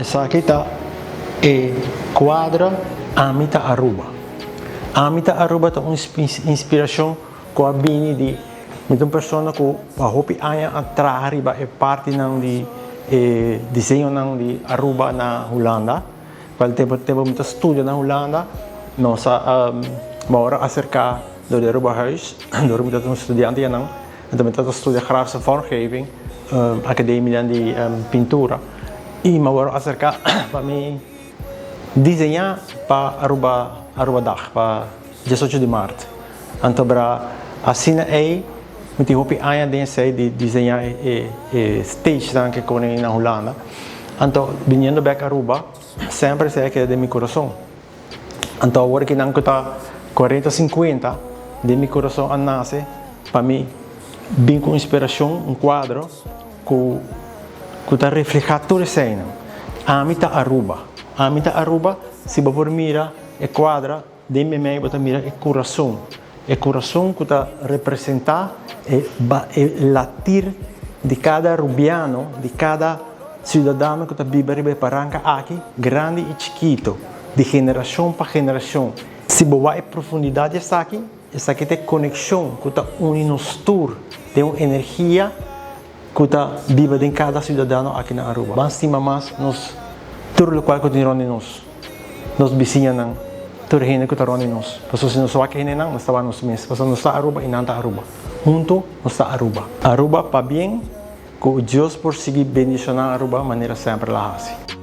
sa kita quadra Amita Aruba. Amita Aruba é uma inspiração que a bini de uma pessoa que a hopi aya atrás é parte não de desenho não de Aruba na Holanda. Qual tempo muito estudo na Holanda, nossa mora acerca do Aruba Huis, door moet een student não, então met dat studie grafische vormgeving, academia de pintura. E mora acerca para mim desenhar para Aruba Dag, para 18 de março. Então para assim é muito hopi aya dense de desenhar stage dan que com na Holanda. Então vindo back Aruba sempre sei que é de meu coração. Então agora que não está 40, 50 de meu coração nasce para mim bem com inspiração quadro que está reflejando toda a cena. Amita Aruba. Amita Aruba, se você mira é quadra de mim, você mira é coração. É coração que está representar o latir de cada arubiano, de cada cidadão que está vivendo paranca aqui, grande e chiquito, de geração para geração. Se você vai em profundidade essa aqui tem conexão que está unindo-nos todos, tem uma energia que está viva em cada cidadão aqui na Aruba. Mas mais nos tudo o qual continua nos vizinhos não, tudo gente que está nos. Porque se nós só aqui não estamos nos mesmos, porque nós está Aruba e não está Aruba. Junto nós está Aruba. Aruba para bem, que Deus por seguir bendicionar Aruba de maneira sempre lá assim.